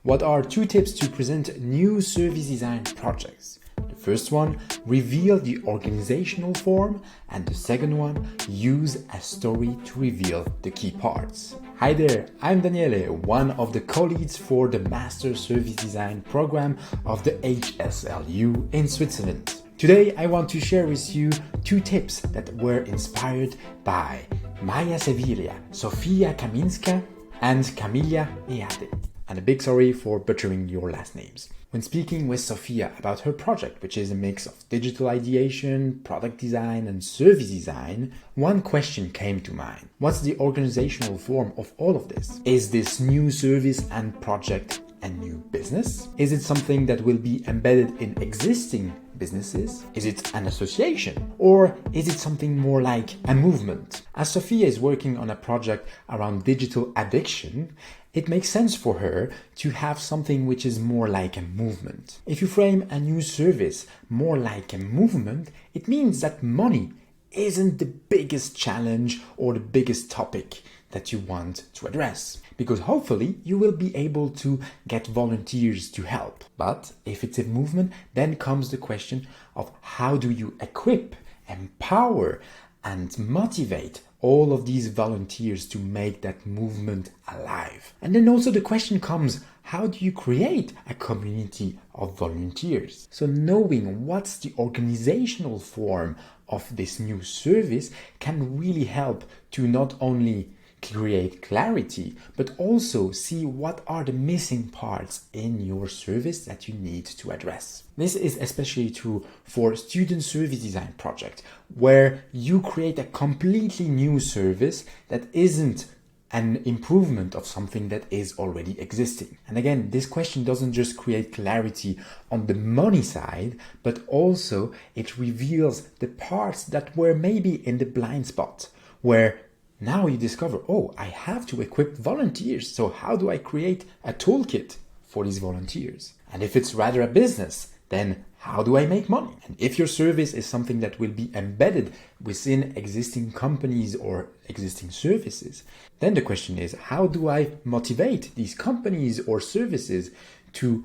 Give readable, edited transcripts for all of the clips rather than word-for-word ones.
What are 2 tips to present new service design projects? The first one, reveal the organizational form, and the second one, use a story to reveal the key parts. Hi there, I'm Daniele, one of the co-leads for the Master Service Design program of the HSLU in Switzerland. Today I want to share with you 2 tips that were inspired by Maja Sevilla, Sofia Kaminska, and Camilla Meade. And a big sorry for butchering your last names. When speaking with Sofia about her project, which is a mix of digital ideation, product design, and service design, one question came to mind. What's the organizational form of all of this? Is this new service and project a new business? Is it something that will be embedded in existing businesses? Is it an association? Or is it something more like a movement? As Sofia is working on a project around digital addiction, it makes sense for her to have something which is more like a movement. If you frame a new service more like a movement, it means that money isn't the biggest challenge or the biggest topic that you want to address, because hopefully you will be able to get volunteers to help. But if it's a movement, then comes the question of how do you equip, empower, and motivate all of these volunteers to make that movement alive. And then also the question comes, how do you create a community of volunteers? So knowing what's the organizational form of this new service can really help to not only create clarity, but also see what are the missing parts in your service that you need to address. This is especially true for student service design project, where you create a completely new service that isn't an improvement of something that is already existing. And again, this question doesn't just create clarity on the money side, but also it reveals the parts that were maybe in the blind spot, where now you discover, oh, I have to equip volunteers. So how do I create a toolkit for these volunteers? And if it's rather a business, then how do I make money? And if your service is something that will be embedded within existing companies or existing services, then the question is, how do I motivate these companies or services to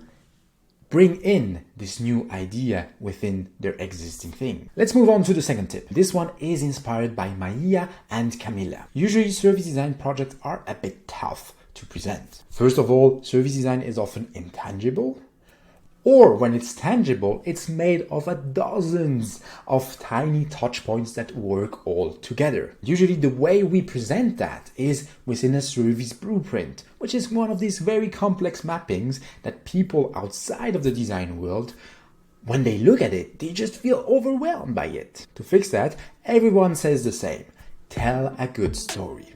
bring in this new idea within their existing thing? Let's move on to the second tip. This one is inspired by Maia and Camilla. Usually service design projects are a bit tough to present. First of all, service design is often intangible, or when it's tangible, it's made of dozens of tiny touch points that work all together. Usually the way we present that is within a service blueprint, which is one of these very complex mappings that people outside of the design world, when they look at it, they just feel overwhelmed by it. To fix that, everyone says the same: tell a good story.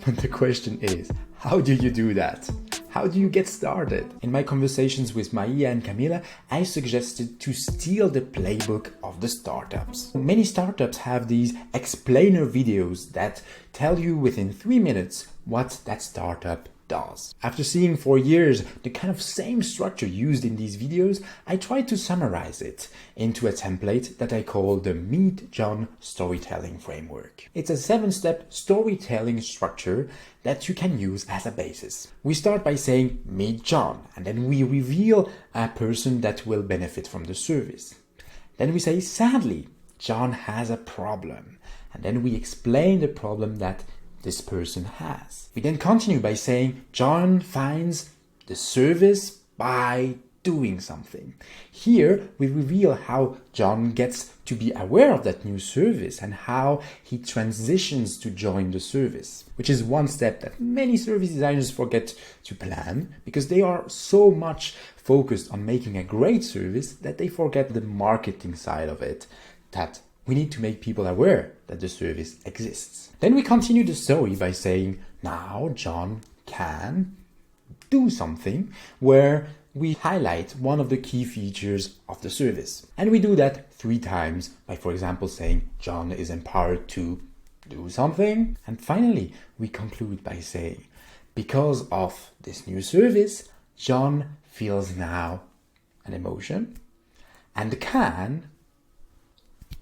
But the question is, how do you do that? How do you get started? In my conversations with Maia and Camilla, I suggested to steal the playbook of the startups. Many startups have these explainer videos that tell you within 3 minutes what that startup does. After seeing for years the kind of same structure used in these videos, I tried to summarize it into a template that I call the Meet John Storytelling Framework. It's a 7-step storytelling structure that you can use as a basis. We start by saying Meet John, and then we reveal a person that will benefit from the service. Then we say, sadly, John has a problem, and then we explain the problem that this person has. We then continue by saying John finds the service by doing something. Here we reveal how John gets to be aware of that new service and how he transitions to join the service, which is one step that many service designers forget to plan because they are so much focused on making a great service that they forget the marketing side of it, that we need to make people aware that the service exists. Then we continue the story by saying, now John can do something, where we highlight one of the key features of the service. And we do that 3 times by, for example, saying John is empowered to do something. And finally, we conclude by saying, because of this new service, John feels now an emotion and can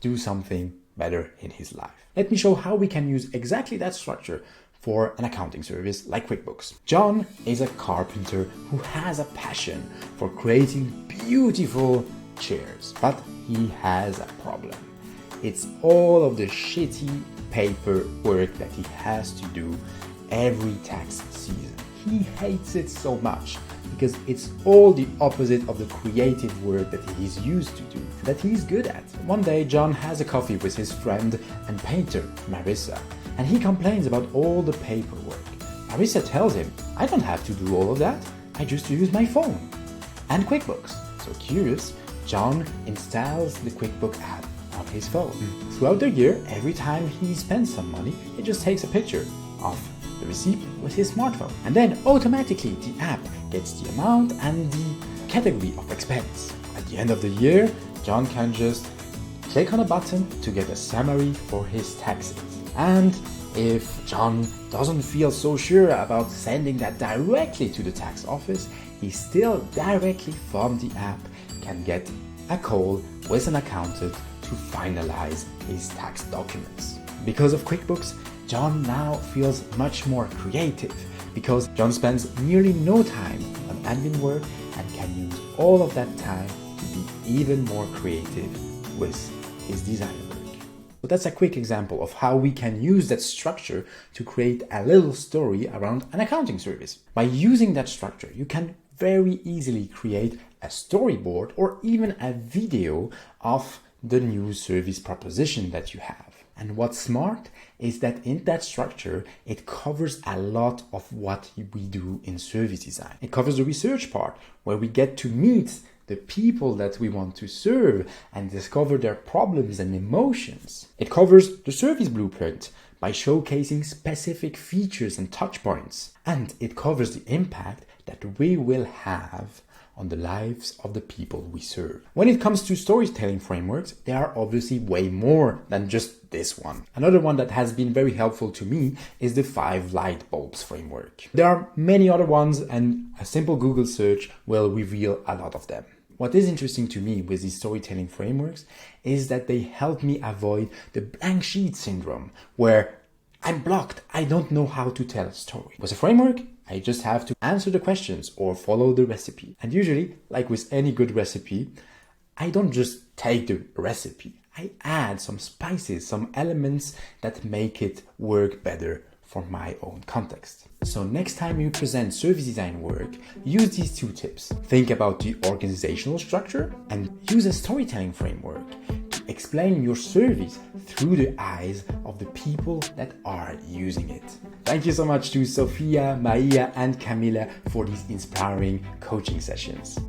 do something better in his life. Let me show how we can use exactly that structure for an accounting service like QuickBooks. John is a carpenter who has a passion for creating beautiful chairs, but he has a problem. It's all of the shitty paperwork that he has to do every tax season. He hates it so much because it's all the opposite of the creative work that he's used to do, that he's good at. One day, John has a coffee with his friend and painter, Marissa, and he complains about all the paperwork. Marissa tells him, I don't have to do all of that, I just use my phone and QuickBooks. So curious, John installs the QuickBook app on his phone. Throughout the year, every time he spends some money, he just takes a picture of the receipt with his smartphone. And then automatically the app gets the amount and the category of expense. At the end of the year, John can just click on a button to get a summary for his taxes. And if John doesn't feel so sure about sending that directly to the tax office, he still directly from the app can get a call with an accountant to finalize his tax documents. Because of QuickBooks, John now feels much more creative because John spends nearly no time on admin work and can use all of that time to be even more creative with his design work. So that's a quick example of how we can use that structure to create a little story around an accounting service. By using that structure, you can very easily create a storyboard or even a video of the new service proposition that you have. And what's smart is that in that structure, it covers a lot of what we do in service design. It covers the research part, where we get to meet the people that we want to serve and discover their problems and emotions. It covers the service blueprint by showcasing specific features and touch points. And it covers the impact that we will have on the lives of the people we serve. When it comes to storytelling frameworks, there are obviously way more than just this one. Another one that has been very helpful to me is the 5 light bulbs framework. There are many other ones, and a simple Google search will reveal a lot of them. What is interesting to me with these storytelling frameworks is that they help me avoid the blank sheet syndrome, where I'm blocked, I don't know how to tell a story. With a framework, I just have to answer the questions or follow the recipe. And usually, like with any good recipe, I don't just take the recipe. I add some spices, some elements that make it work better for my own context. So next time you present service design work, use these 2 tips. Think about the organizational structure and use a storytelling framework to explain your service through the eyes of the people that are using it. Thank you so much to Sophia, Maia, and Camila for these inspiring coaching sessions.